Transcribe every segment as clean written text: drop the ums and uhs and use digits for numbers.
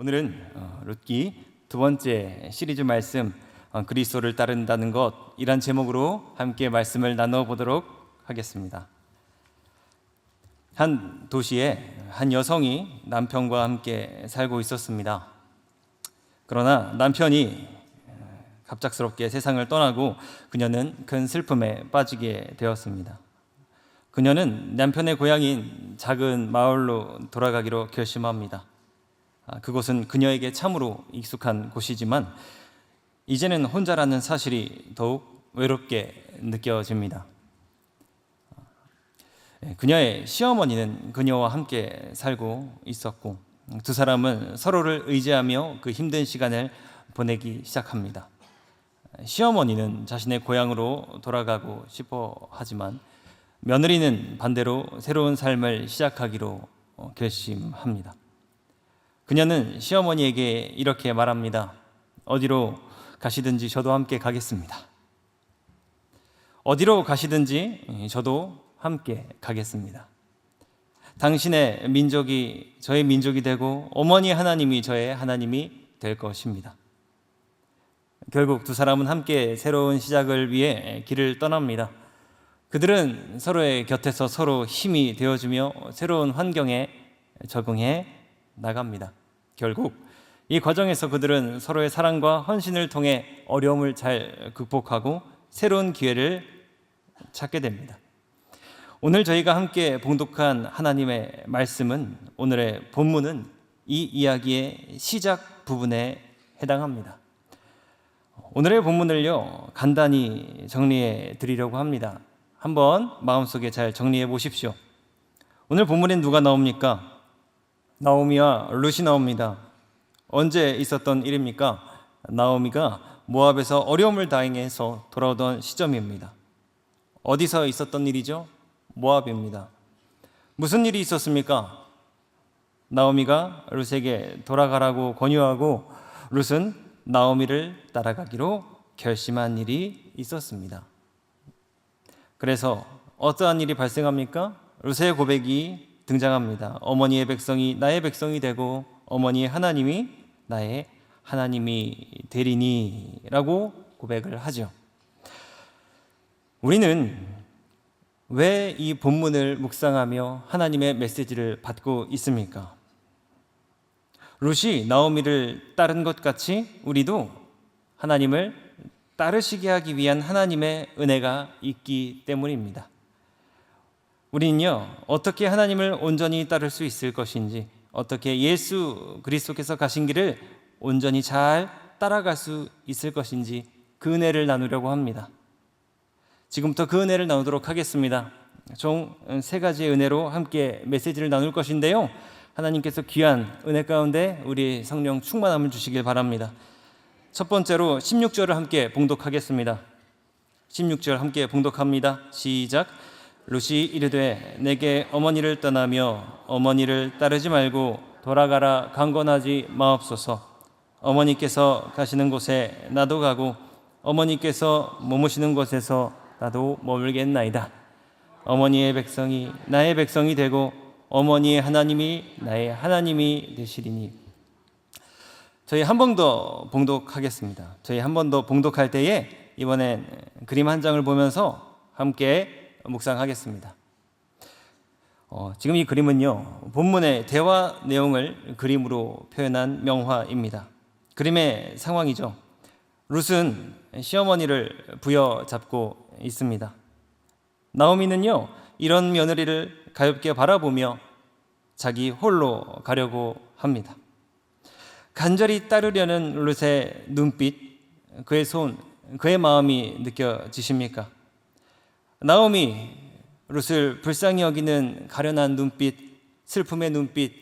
오늘은 룻기 두 번째 시리즈 말씀 그리스도를 따른다는 것이란 제목으로 함께 말씀을 나눠보도록 하겠습니다. 한 도시에 한 여성이 남편과 함께 살고 있었습니다. 그러나 남편이 갑작스럽게 세상을 떠나고 그녀는 큰 슬픔에 빠지게 되었습니다. 그녀는 남편의 고향인 작은 마을로 돌아가기로 결심합니다. 그곳은 그녀에게 참으로 익숙한 곳이지만 이제는 혼자라는 사실이 더욱 외롭게 느껴집니다. 그녀의 시어머니는 그녀와 함께 살고 있었고 두 사람은 서로를 의지하며 그 힘든 시간을 보내기 시작합니다. 시어머니는 자신의 고향으로 돌아가고 싶어 하지만 며느리는 반대로 새로운 삶을 시작하기로 결심합니다. 그녀는 시어머니에게 이렇게 말합니다. 어디로 가시든지 저도 함께 가겠습니다. 어디로 가시든지 저도 함께 가겠습니다. 당신의 민족이 저의 민족이 되고 어머니 하나님이 저의 하나님이 될 것입니다. 결국 두 사람은 함께 새로운 시작을 위해 길을 떠납니다. 그들은 서로의 곁에서 서로 힘이 되어주며 새로운 환경에 적응해 나갑니다. 결국 이 과정에서 그들은 서로의 사랑과 헌신을 통해 어려움을 잘 극복하고 새로운 기회를 찾게 됩니다. 오늘 저희가 함께 봉독한 하나님의 말씀은 오늘의 본문은 이 이야기의 시작 부분에 해당합니다. 오늘의 본문을요 간단히 정리해 드리려고 합니다. 한번 마음속에 잘 정리해 보십시오. 오늘 본문엔 누가 나옵니까? 나오미와 룻이 나옵니다. 언제 있었던 일입니까? 나오미가 모압에서 어려움을 당해서 돌아오던 시점입니다. 어디서 있었던 일이죠? 모압입니다. 무슨 일이 있었습니까? 나오미가 룻에게 돌아가라고 권유하고 룻은 나오미를 따라가기로 결심한 일이 있었습니다. 그래서 어떠한 일이 발생합니까? 룻의 고백이 등장합니다. 어머니의 백성이 나의 백성이 되고 어머니의 하나님이 나의 하나님이 되리니 라고 고백을 하죠. 우리는 왜 이 본문을 묵상하며 하나님의 메시지를 받고 있습니까? 룻이 나오미를 따른 것 같이 우리도 하나님을 따르시게 하기 위한 하나님의 은혜가 있기 때문입니다. 우리는요 어떻게 하나님을 온전히 따를 수 있을 것인지, 어떻게 예수 그리스도께서 가신 길을 온전히 잘 따라갈 수 있을 것인지 그 은혜를 나누려고 합니다. 지금부터 그 은혜를 나누도록 하겠습니다. 총 3가지의 은혜로 함께 메시지를 나눌 것인데요, 하나님께서 귀한 은혜 가운데 우리 성령 충만함을 주시길 바랍니다. 첫 번째로 16절을 함께 봉독하겠습니다. 16절 함께 봉독합니다. 시작. 룻이 이르되 내게 어머니를 떠나며 어머니를 따르지 말고 돌아가라 강권하지 마옵소서. 어머니께서 가시는 곳에 나도 가고 어머니께서 머무시는 곳에서 나도 머물겠나이다. 어머니의 백성이 나의 백성이 되고 어머니의 하나님이 나의 하나님이 되시리니. 저희 한 번 더 봉독하겠습니다. 저희 한 번 더 봉독할 때에 이번엔 그림 한 장을 보면서 함께 묵상하겠습니다. 지금 이 그림은요 본문의 대화 내용을 그림으로 표현한 명화입니다. 그림의 상황이죠. 룻은 시어머니를 부여잡고 있습니다. 나오미는요 이런 며느리를 가엾게 바라보며 자기 홀로 가려고 합니다. 간절히 따르려는 룻의 눈빛, 그의 손, 그의 마음이 느껴지십니까? 나오미, 룻을 불쌍히 여기는 가련한 눈빛, 슬픔의 눈빛,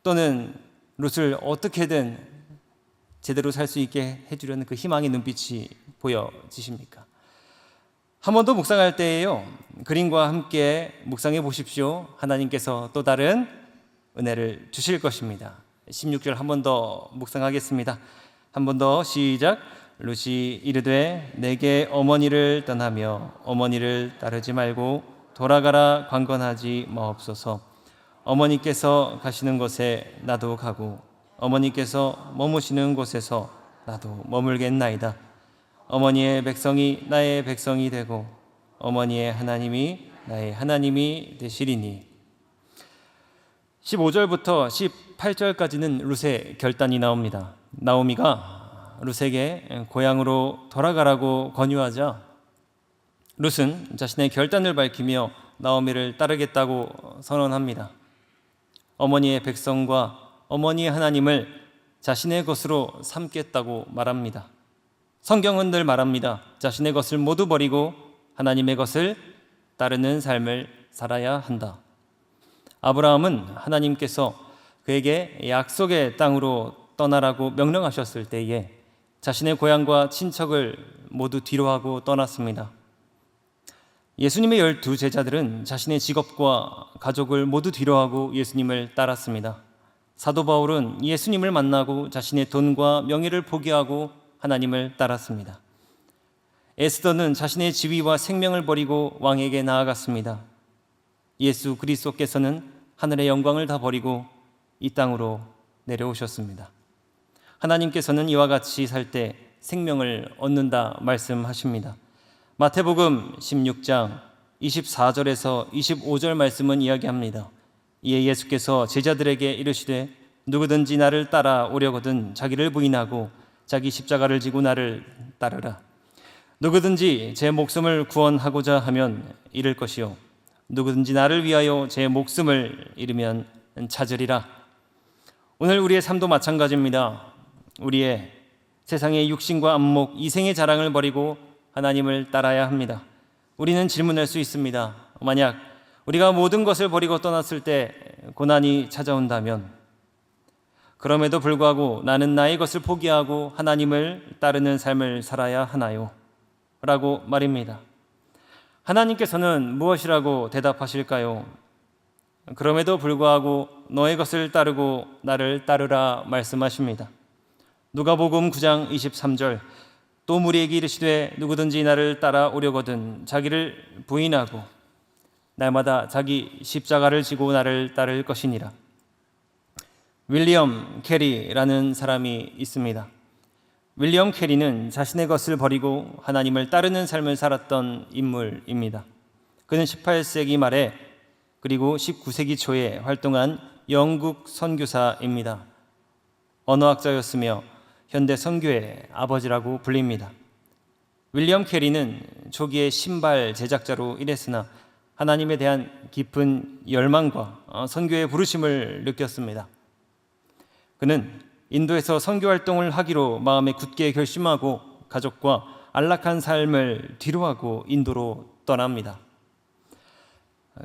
또는 룻을 어떻게든 제대로 살 수 있게 해주려는 그 희망의 눈빛이 보여지십니까? 한 번 더 묵상할 때에요 그림과 함께 묵상해 보십시오. 하나님께서 또 다른 은혜를 주실 것입니다. 16절 한 번 더 묵상하겠습니다. 한 번 더 시작. 룻이 이르되 내게 어머니를 떠나며 어머니를 따르지 말고 돌아가라 강권하지 마옵소서. 어머니께서 가시는 곳에 나도 가고 어머니께서 머무시는 곳에서 나도 머물겠나이다. 어머니의 백성이 나의 백성이 되고 어머니의 하나님이 나의 하나님이 되시리니. 15절부터 18절까지는 룻의 결단이 나옵니다. 나오미가 룻에게 고향으로 돌아가라고 권유하자 룻은 자신의 결단을 밝히며 나오미를 따르겠다고 선언합니다. 어머니의 백성과 어머니의 하나님을 자신의 것으로 삼겠다고 말합니다. 성경은 늘 말합니다. 자신의 것을 모두 버리고 하나님의 것을 따르는 삶을 살아야 한다. 아브라함은 하나님께서 그에게 약속의 땅으로 떠나라고 명령하셨을 때에 자신의 고향과 친척을 모두 뒤로하고 떠났습니다. 예수님의 12제자들은 자신의 직업과 가족을 모두 뒤로하고 예수님을 따랐습니다. 사도 바울은 예수님을 만나고 자신의 돈과 명예를 포기하고 하나님을 따랐습니다. 에스더는 자신의 지위와 생명을 버리고 왕에게 나아갔습니다. 예수 그리스도께서는 하늘의 영광을 다 버리고 이 땅으로 내려오셨습니다. 하나님께서는 이와 같이 살 때 생명을 얻는다 말씀하십니다. 마태복음 16장 24절에서 25절 말씀은 이야기합니다. 이에 예수께서 제자들에게 이르시되 누구든지 나를 따라 오려거든 자기를 부인하고 자기 십자가를 지고 나를 따르라. 누구든지 제 목숨을 구원하고자 하면 잃을 것이요 누구든지 나를 위하여 제 목숨을 잃으면 찾으리라. 오늘 우리의 삶도 마찬가지입니다. 우리의 세상의 육신과 안목, 이생의 자랑을 버리고 하나님을 따라야 합니다. 우리는 질문할 수 있습니다. 만약 우리가 모든 것을 버리고 떠났을 때 고난이 찾아온다면 그럼에도 불구하고 나는 나의 것을 포기하고 하나님을 따르는 삶을 살아야 하나요? 라고 말입니다. 하나님께서는 무엇이라고 대답하실까요? 그럼에도 불구하고 너의 것을 따르고 나를 따르라 말씀하십니다. 누가복음 9장 23절 또 무리에게 이르시되 누구든지 나를 따라오려거든 자기를 부인하고 날마다 자기 십자가를 지고 나를 따를 것이니라. 윌리엄 캐리라는 사람이 있습니다. 윌리엄 캐리는 자신의 것을 버리고 하나님을 따르는 삶을 살았던 인물입니다. 그는 18세기 말에 그리고 19세기 초에 활동한 영국 선교사입니다. 언어학자였으며 현대 선교의 아버지라고 불립니다. 윌리엄 캐리는 초기에 신발 제작자로 일했으나 하나님에 대한 깊은 열망과 선교의 부르심을 느꼈습니다. 그는 인도에서 선교 활동을 하기로 마음에 굳게 결심하고 가족과 안락한 삶을 뒤로하고 인도로 떠납니다.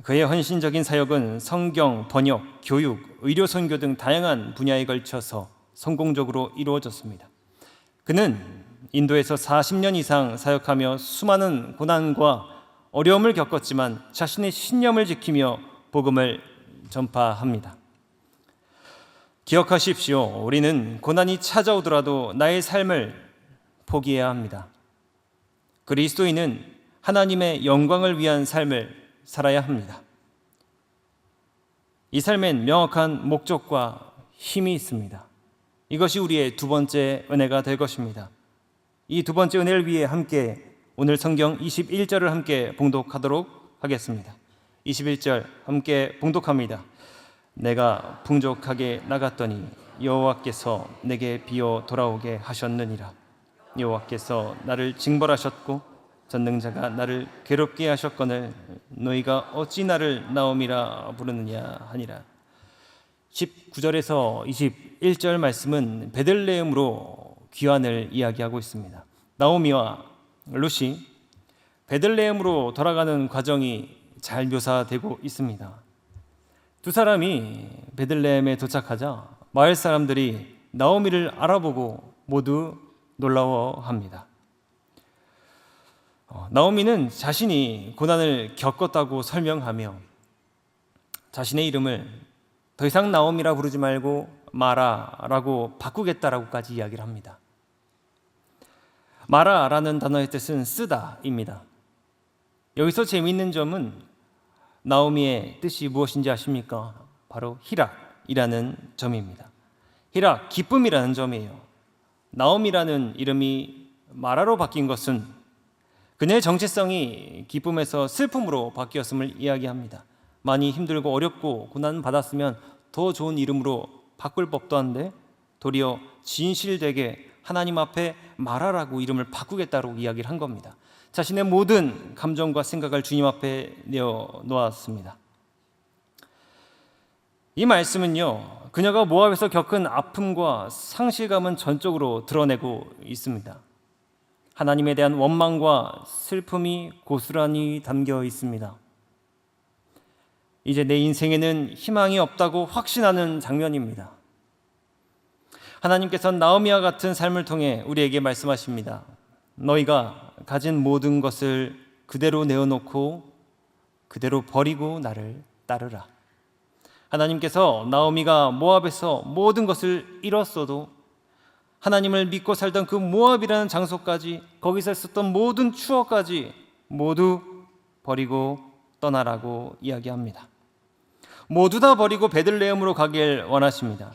그의 헌신적인 사역은 성경, 번역, 교육, 의료 선교 등 다양한 분야에 걸쳐서 성공적으로 이루어졌습니다. 그는 인도에서 40년 이상 사역하며 수많은 고난과 어려움을 겪었지만 자신의 신념을 지키며 복음을 전파합니다. 기억하십시오. 우리는 고난이 찾아오더라도 나의 삶을 포기해야 합니다. 그리스도인은 하나님의 영광을 위한 삶을 살아야 합니다. 이 삶엔 명확한 목적과 힘이 있습니다. 이것이 우리의 두 번째 은혜가 될 것입니다. 이 두 번째 은혜를 위해 함께 오늘 성경 21절을 함께 봉독하도록 하겠습니다. 21절 함께 봉독합니다. 내가 풍족하게 나갔더니 여호와께서 내게 비어 돌아오게 하셨느니라. 여호와께서 나를 징벌하셨고 전능자가 나를 괴롭게 하셨거늘 너희가 어찌 나를 나옴이라 부르느냐 하니라. 19절에서 21절 말씀은 베들레헴으로 귀환을 이야기하고 있습니다. 나오미와 룻이 베들레헴으로 돌아가는 과정이 잘 묘사되고 있습니다. 두 사람이 베들레헴에 도착하자 마을 사람들이 나오미를 알아보고 모두 놀라워합니다. 나오미는 자신이 고난을 겪었다고 설명하며 자신의 이름을 더 이상 나오미라 부르지 말고 마라라고 바꾸겠다라고까지 이야기를 합니다. 마라라는 단어의 뜻은 쓰다입니다. 여기서 재미있는 점은 나오미의 뜻이 무엇인지 아십니까? 바로 희락이라는 점입니다. 히라, 기쁨이라는 점이에요. 나옴이라는 이름이 마라로 바뀐 것은 그녀의 정체성이 기쁨에서 슬픔으로 바뀌었음을 이야기합니다. 많이 힘들고 어렵고 고난받았으면 더 좋은 이름으로 바꿀 법도 한데 도리어 진실되게 하나님 앞에 마라라고 이름을 바꾸겠다고 이야기를 한 겁니다. 자신의 모든 감정과 생각을 주님 앞에 내어놓았습니다. 이 말씀은요, 그녀가 모압에서 겪은 아픔과 상실감은 전적으로 드러내고 있습니다. 하나님에 대한 원망과 슬픔이 고스란히 담겨 있습니다. 이제 내 인생에는 희망이 없다고 확신하는 장면입니다. 하나님께서는 나오미와 같은 삶을 통해 우리에게 말씀하십니다. 너희가 가진 모든 것을 그대로 내어놓고 그대로 버리고 나를 따르라. 하나님께서 나오미가 모압에서 모든 것을 잃었어도 하나님을 믿고 살던 그 모압이라는 장소까지, 거기서 있었던 모든 추억까지 모두 버리고 떠나라고 이야기합니다. 모두 다 버리고 베들레헴으로 가길 원하십니다.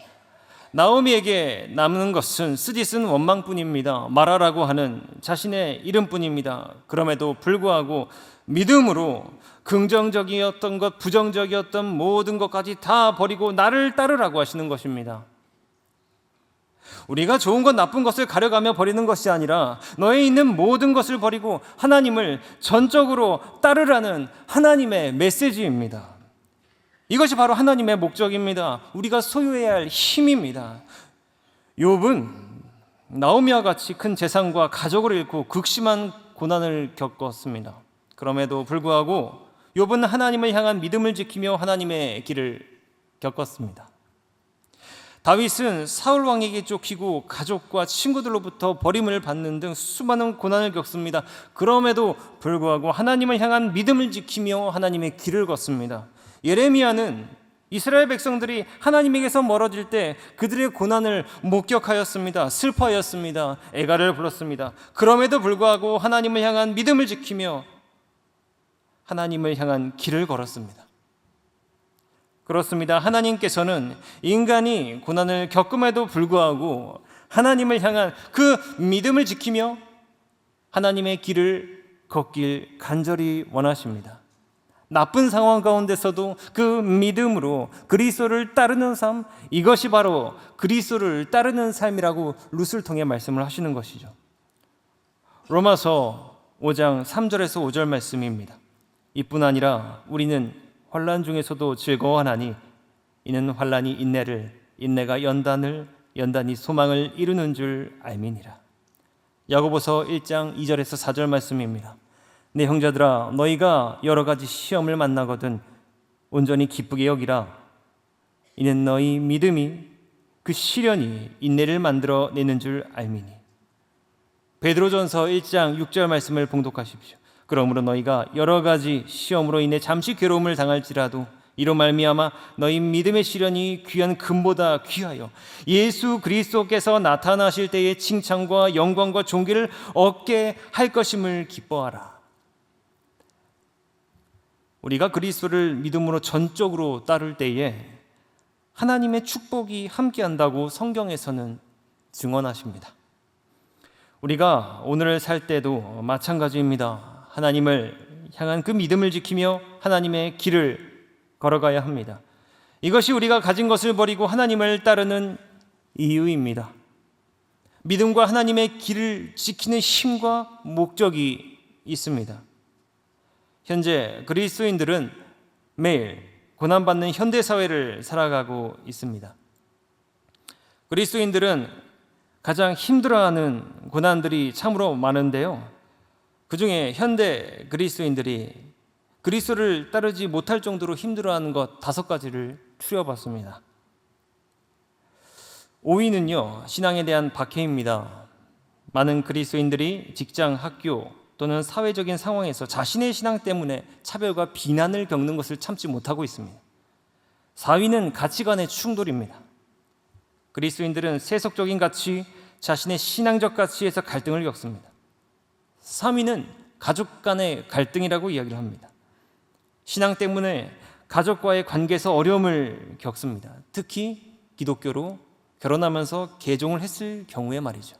나오미에게 남는 것은 쓰디쓴 원망뿐입니다. 마라라고 하는 자신의 이름뿐입니다. 그럼에도 불구하고 믿음으로 긍정적이었던 것, 부정적이었던 모든 것까지 다 버리고 나를 따르라고 하시는 것입니다. 우리가 좋은 것, 나쁜 것을 가려가며 버리는 것이 아니라 너에 있는 모든 것을 버리고 하나님을 전적으로 따르라는 하나님의 메시지입니다. 이것이 바로 하나님의 목적입니다. 우리가 소유해야 할 힘입니다. 욥은 나오미와 같이 큰 재산과 가족을 잃고 극심한 고난을 겪었습니다. 그럼에도 불구하고 욥은 하나님을 향한 믿음을 지키며 하나님의 길을 겪었습니다. 다윗은 사울 왕에게 쫓기고 가족과 친구들로부터 버림을 받는 등 수많은 고난을 겪습니다. 그럼에도 불구하고 하나님을 향한 믿음을 지키며 하나님의 길을 걷습니다. 예레미야는 이스라엘 백성들이 하나님에게서 멀어질 때 그들의 고난을 목격하였습니다. 슬퍼하였습니다. 애가를 불렀습니다. 그럼에도 불구하고 하나님을 향한 믿음을 지키며 하나님을 향한 길을 걸었습니다. 그렇습니다. 하나님께서는 인간이 고난을 겪음에도 불구하고 하나님을 향한 그 믿음을 지키며 하나님의 길을 걷길 간절히 원하십니다. 나쁜 상황 가운데서도 그 믿음으로 그리스도를 따르는 삶, 이것이 바로 그리스도를 따르는 삶이라고 룻을 통해 말씀을 하시는 것이죠. 로마서 5장 3절에서 5절 말씀입니다. 이뿐 아니라 우리는 환난 중에서도 즐거워하나니 이는 환난이 인내를, 인내가 연단을, 연단이 소망을 이루는 줄 알미니라. 야고보서 1장 2절에서 4절 말씀입니다. 내 형제들아, 너희가 여러 가지 시험을 만나거든 온전히 기쁘게 여기라. 이는 너희 믿음이 그 시련이 인내를 만들어 내는 줄 알미니. 베드로전서 1장 6절 말씀을 봉독하십시오. 그러므로 너희가 여러 가지 시험으로 인해 잠시 괴로움을 당할지라도 이로 말미암아 너희 믿음의 시련이 귀한 금보다 귀하여 예수 그리스도께서 나타나실 때의 칭찬과 영광과 존귀를 얻게 할 것임을 기뻐하라. 우리가 그리스도를 믿음으로 전적으로 따를 때에 하나님의 축복이 함께한다고 성경에서는 증언하십니다. 우리가 오늘을 살 때도 마찬가지입니다. 하나님을 향한 그 믿음을 지키며 하나님의 길을 걸어가야 합니다. 이것이 우리가 가진 것을 버리고 하나님을 따르는 이유입니다. 믿음과 하나님의 길을 지키는 힘과 목적이 있습니다. 현재 그리스도인들은 매일 고난받는 현대사회를 살아가고 있습니다. 그리스도인들은 가장 힘들어하는 고난들이 참으로 많은데요. 그 중에 현대 그리스도인들이 그리스도를 따르지 못할 정도로 힘들어하는 것 5가지를 추려봤습니다. 5위는요, 신앙에 대한 박해입니다. 많은 그리스도인들이 직장, 학교 또는 사회적인 상황에서 자신의 신앙 때문에 차별과 비난을 겪는 것을 참지 못하고 있습니다. 4위는 가치관의 충돌입니다. 그리스도인들은 세속적인 가치, 자신의 신앙적 가치에서 갈등을 겪습니다. 3위는 가족 간의 갈등이라고 이야기를 합니다. 신앙 때문에 가족과의 관계에서 어려움을 겪습니다. 특히 기독교로 결혼하면서 개종을 했을 경우에 말이죠.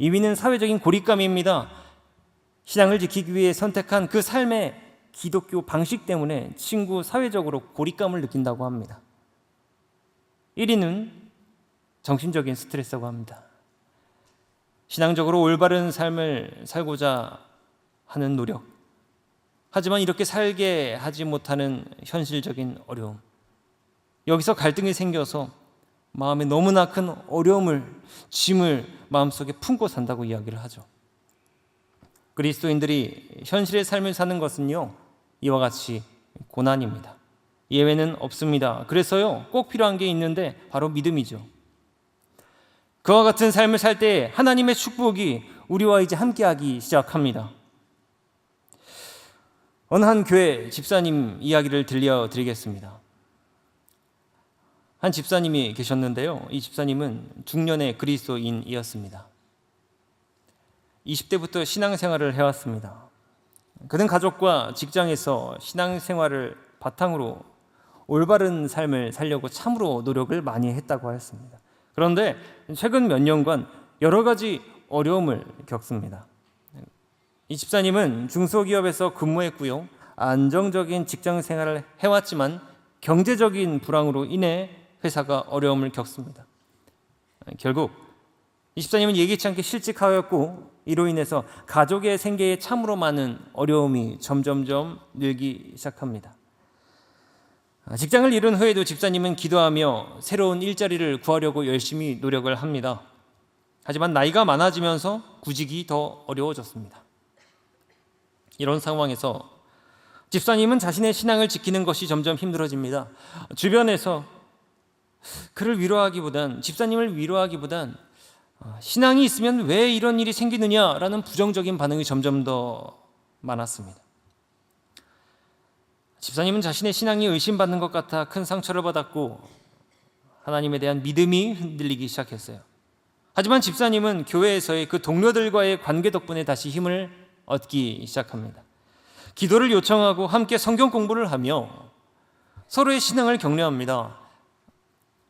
2위는 사회적인 고립감입니다. 신앙을 지키기 위해 선택한 그 삶의 기독교 방식 때문에 친구, 사회적으로 고립감을 느낀다고 합니다. 1위는 정신적인 스트레스라고 합니다. 신앙적으로 올바른 삶을 살고자 하는 노력, 하지만 이렇게 살게 하지 못하는 현실적인 어려움, 여기서 갈등이 생겨서 마음에 너무나 큰 어려움을, 짐을 마음속에 품고 산다고 이야기를 하죠. 그리스도인들이 현실의 삶을 사는 것은요, 이와 같이 고난입니다. 예외는 없습니다. 그래서요, 꼭 필요한 게 있는데 바로 믿음이죠. 그와 같은 삶을 살 때 하나님의 축복이 우리와 이제 함께하기 시작합니다. 어느 한 교회 집사님 이야기를 들려드리겠습니다. 한 집사님이 계셨는데요, 이 집사님은 중년의 그리스도인이었습니다. 20대부터 신앙생활을 해왔습니다. 그는 가족과 직장에서 신앙생활을 바탕으로 올바른 삶을 살려고 참으로 노력을 많이 했다고 하였습니다. 그런데 최근 몇 년간 여러 가지 어려움을 겪습니다. 이 집사님은 중소기업에서 근무했고요, 안정적인 직장 생활을 해왔지만 경제적인 불황으로 인해 회사가 어려움을 겪습니다. 결국 이 집사님은 예기치 않게 실직하였고, 이로 인해서 가족의 생계에 참으로 많은 어려움이 점점점 늘기 시작합니다. 직장을 잃은 후에도 집사님은 기도하며 새로운 일자리를 구하려고 열심히 노력을 합니다. 하지만 나이가 많아지면서 구직이 더 어려워졌습니다. 이런 상황에서 집사님은 자신의 신앙을 지키는 것이 점점 힘들어집니다. 주변에서 그를 위로하기보단, 집사님을 위로하기보단 신앙이 있으면 왜 이런 일이 생기느냐라는 부정적인 반응이 점점 더 많았습니다. 집사님은 자신의 신앙이 의심받는 것 같아 큰 상처를 받았고, 하나님에 대한 믿음이 흔들리기 시작했어요. 하지만 집사님은 교회에서의 그 동료들과의 관계 덕분에 다시 힘을 얻기 시작합니다. 기도를 요청하고 함께 성경 공부를 하며 서로의 신앙을 격려합니다.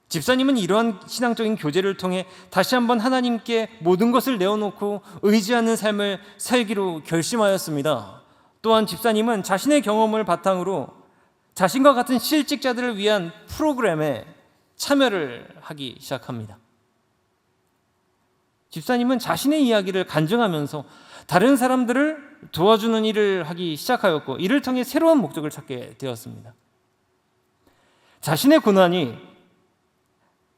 집사님은 이러한 신앙적인 교제를 통해 다시 한번 하나님께 모든 것을 내어놓고 의지하는 삶을 살기로 결심하였습니다. 또한 집사님은 자신의 경험을 바탕으로 자신과 같은 실직자들을 위한 프로그램에 참여를 하기 시작합니다. 집사님은 자신의 이야기를 간증하면서 다른 사람들을 도와주는 일을 하기 시작하였고, 이를 통해 새로운 목적을 찾게 되었습니다. 자신의 고난이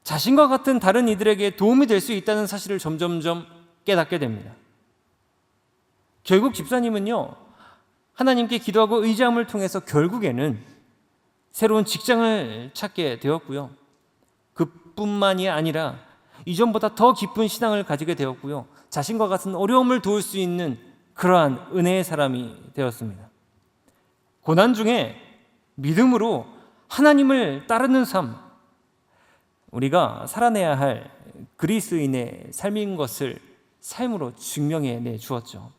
자신과 같은 다른 이들에게 도움이 될 수 있다는 사실을 점점점 깨닫게 됩니다. 결국 집사님은요, 하나님께 기도하고 의지함을 통해서 결국에는 새로운 직장을 찾게 되었고요, 그뿐만이 아니라 이전보다 더 깊은 신앙을 가지게 되었고요, 자신과 같은 어려움을 도울 수 있는 그러한 은혜의 사람이 되었습니다. 고난 중에 믿음으로 하나님을 따르는 삶, 우리가 살아내야 할 그리스도인의 삶인 것을 삶으로 증명해 주었죠.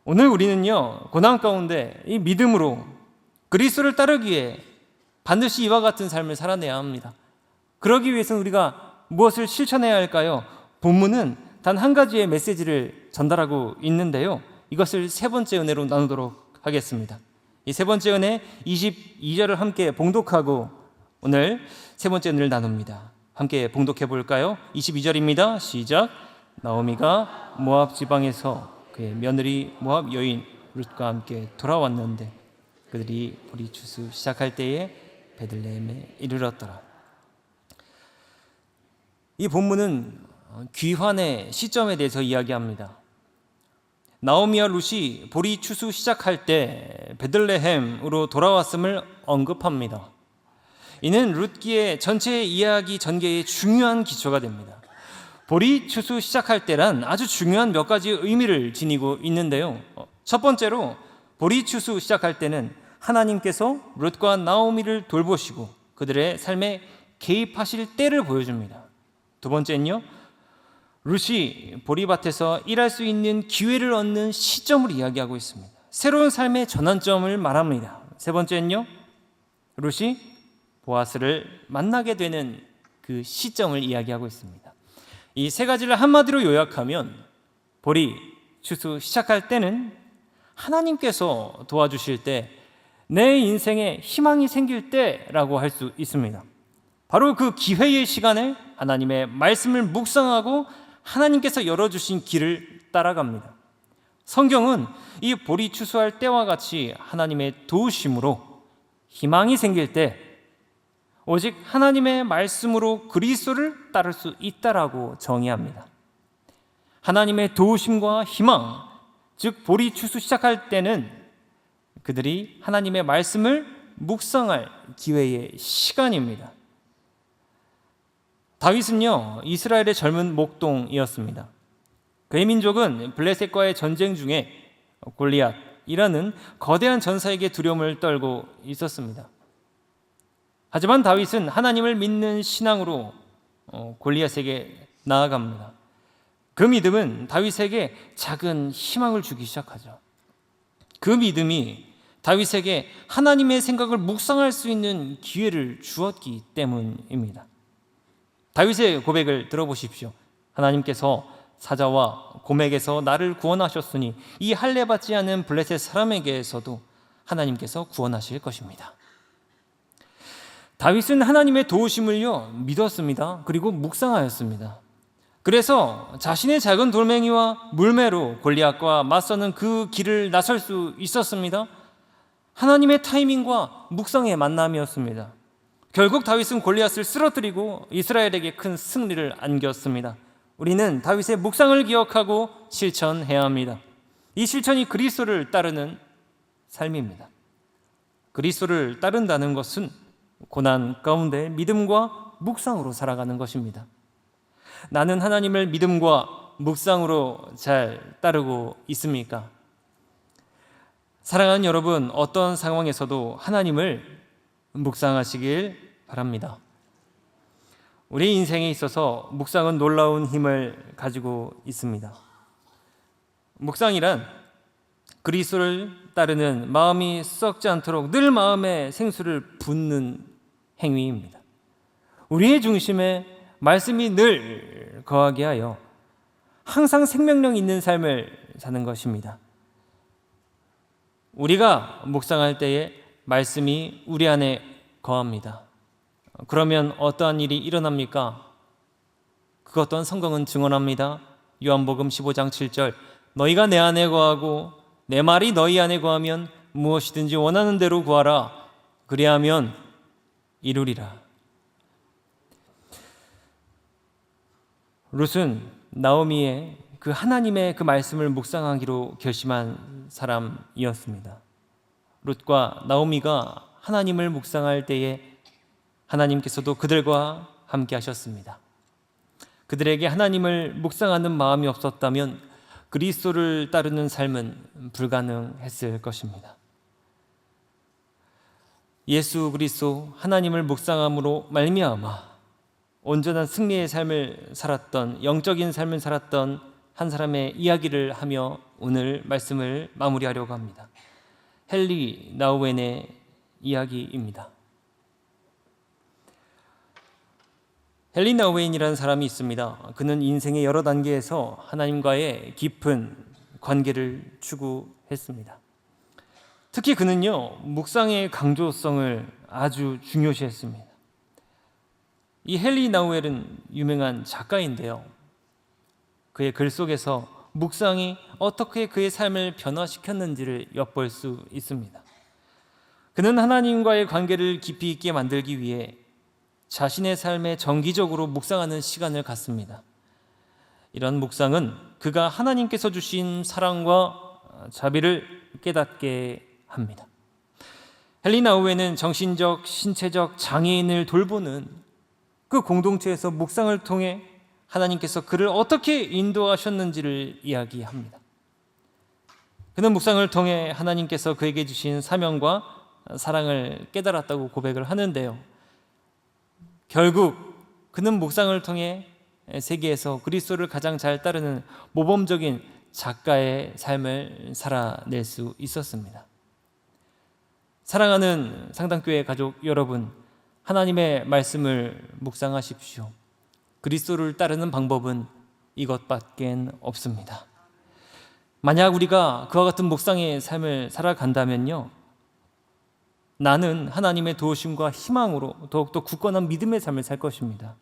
오늘 우리는요, 고난 가운데 이 믿음으로 그리스도를 따르기 위해 반드시 이와 같은 삶을 살아내야 합니다. 그러기 위해서는 우리가 무엇을 실천해야 할까요? 본문은 단 한 가지의 메시지를 전달하고 있는데요, 이것을 세 번째 은혜로 나누도록 하겠습니다. 이 세 번째 은혜 22절을 함께 봉독하고 오늘 세 번째 은혜를 나눕니다. 함께 봉독해 볼까요? 22절입니다. 시작. 나오미가 모압 지방에서 그의 며느리 모압 여인 룻과 함께 돌아왔는데 그들이 보리 추수 시작할 때에 베들레헴에 이르렀더라. 이 본문은 귀환의 시점에 대해서 이야기합니다. 나오미와 룻이 보리 추수 시작할 때 베들레헴으로 돌아왔음을 언급합니다. 이는 룻기의 전체 이야기 전개의 중요한 기초가 됩니다. 보리 추수 시작할 때란 아주 중요한 몇 가지 의미를 지니고 있는데요, 첫 번째로 보리 추수 시작할 때는 하나님께서 룻과 나오미를 돌보시고 그들의 삶에 개입하실 때를 보여줍니다. 두 번째는요, 룻이 보리밭에서 일할 수 있는 기회를 얻는 시점을 이야기하고 있습니다. 새로운 삶의 전환점을 말합니다. 세 번째는요, 룻이 보아스를 만나게 되는 그 시점을 이야기하고 있습니다. 이 세 가지를 한마디로 요약하면 보리 추수 시작할 때는 하나님께서 도와주실 때, 내 인생에 희망이 생길 때라고 할 수 있습니다. 바로 그 기회의 시간에 하나님의 말씀을 묵상하고 하나님께서 열어주신 길을 따라갑니다. 성경은 이 보리 추수할 때와 같이 하나님의 도우심으로 희망이 생길 때 오직 하나님의 말씀으로 그리스도를 따를 수 있다라고 정의합니다. 하나님의 도우심과 희망, 즉 보리 추수 시작할 때는 그들이 하나님의 말씀을 묵상할 기회의 시간입니다. 다윗은요, 이스라엘의 젊은 목동이었습니다. 그의 민족은 블레셋과의 전쟁 중에 골리앗이라는 거대한 전사에게 두려움을 떨고 있었습니다. 하지만 다윗은 하나님을 믿는 신앙으로 골리앗에게 나아갑니다. 그 믿음은 다윗에게 작은 희망을 주기 시작하죠. 그 믿음이 다윗에게 하나님의 생각을 묵상할 수 있는 기회를 주었기 때문입니다. 다윗의 고백을 들어보십시오. 하나님께서 사자와 곰에게서 나를 구원하셨으니 이 할례받지 않은 블레셋 사람에게서도 하나님께서 구원하실 것입니다. 다윗은 하나님의 도우심을요 믿었습니다. 그리고 묵상하였습니다. 그래서 자신의 작은 돌멩이와 물매로 골리앗과 맞서는 그 길을 나설 수 있었습니다. 하나님의 타이밍과 묵상의 만남이었습니다. 결국 다윗은 골리앗을 쓰러뜨리고 이스라엘에게 큰 승리를 안겼습니다. 우리는 다윗의 묵상을 기억하고 실천해야 합니다. 이 실천이 그리스도를 따르는 삶입니다. 그리스도를 따른다는 것은 고난 가운데 믿음과 묵상으로 살아가는 것입니다. 나는 하나님을 믿음과 묵상으로 잘 따르고 있습니까? 사랑하는 여러분, 어떤 상황에서도 하나님을 묵상하시길 바랍니다. 우리 인생에 있어서 묵상은 놀라운 힘을 가지고 있습니다. 묵상이란 그리스도를 따르는 마음이 썩지 않도록 늘 마음에 생수를 붓는 행위입니다. 우리의 중심에 말씀이 늘 거하게 하여 항상 생명력 있는 삶을 사는 것입니다. 우리가 묵상할 때에 말씀이 우리 안에 거합니다. 그러면 어떠한 일이 일어납니까? 그것 또한 성경은 증언합니다. 요한복음 15장 7절, 너희가 내 안에 거하고 내 말이 너희 안에 거하면 무엇이든지 원하는 대로 구하라. 그리하면 이루리라. 룻은 나오미의 그 하나님의 그 말씀을 묵상하기로 결심한 사람이었습니다. 룻과 나오미가 하나님을 묵상할 때에 하나님께서도 그들과 함께 하셨습니다. 그들에게 하나님을 묵상하는 마음이 없었다면 그리스도를 따르는 삶은 불가능했을 것입니다. 예수 그리스도 하나님을 묵상함으로 말미암아 온전한 승리의 삶을 살았던, 영적인 삶을 살았던 한 사람의 이야기를 하며 오늘 말씀을 마무리하려고 합니다. 헨리 나우엔의 이야기입니다. 헨리 나우엔이라는 사람이 있습니다. 그는 인생의 여러 단계에서 하나님과의 깊은 관계를 추구했습니다. 특히 그는요, 묵상의 강조성을 아주 중요시했습니다. 이 헨리 나우엔은 유명한 작가인데요. 그의 글 속에서 묵상이 어떻게 그의 삶을 변화시켰는지를 엿볼 수 있습니다. 그는 하나님과의 관계를 깊이 있게 만들기 위해 자신의 삶에 정기적으로 묵상하는 시간을 갖습니다. 이런 묵상은 그가 하나님께서 주신 사랑과 자비를 깨닫게 합니다. 헨리 나우엔은 정신적, 신체적 장애인을 돌보는 그 공동체에서 묵상을 통해 하나님께서 그를 어떻게 인도하셨는지를 이야기합니다. 그는 묵상을 통해 하나님께서 그에게 주신 사명과 사랑을 깨달았다고 고백을 하는데요. 결국 그는 묵상을 통해 세계에서 그리스도를 가장 잘 따르는 모범적인 작가의 삶을 살아낼 수 있었습니다. 사랑하는 상당교회 가족 여러분, 하나님의 말씀을 묵상하십시오. 그리스도를 따르는 방법은 이것밖에 없습니다. 만약 우리가 그와 같은 묵상의 삶을 살아간다면요, 나는 하나님의 도우심과 희망으로 더욱더 굳건한 믿음의 삶을 살 것입니다.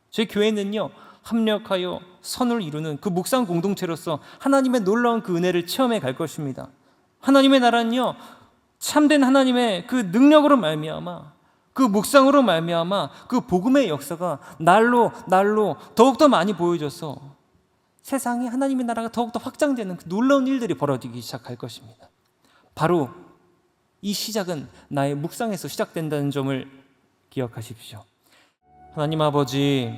저희 교회는요, 합력하여 선을 이루는 그 묵상 공동체로서 하나님의 놀라운 그 은혜를 체험해 갈 것입니다. 하나님의 나라는요, 참된 하나님의 그 능력으로 말미암아, 그 묵상으로 말미암아 그 복음의 역사가 날로 더욱더 많이 보여져서 세상에 하나님의 나라가 더욱더 확장되는 그 놀라운 일들이 벌어지기 시작할 것입니다. 바로 이 시작은 나의 묵상에서 시작된다는 점을 기억하십시오. 하나님 아버지,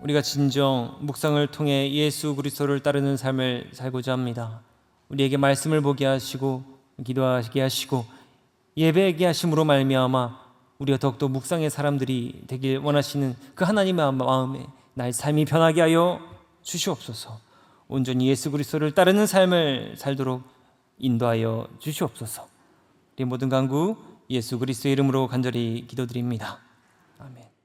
우리가 진정 묵상을 통해 예수 그리스도를 따르는 삶을 살고자 합니다. 우리에게 말씀을 보게 하시고 기도하게 하시고 예배하게 하심으로 말미암아 우리가 더욱더 묵상의 사람들이 되길 원하시는 그 하나님의 마음에 나의 삶이 변하게 하여 주시옵소서. 온전히 예수 그리스도를 따르는 삶을 살도록 인도하여 주시옵소서. 우리 모든 간구 예수 그리스도의 이름으로 간절히 기도드립니다. 아멘.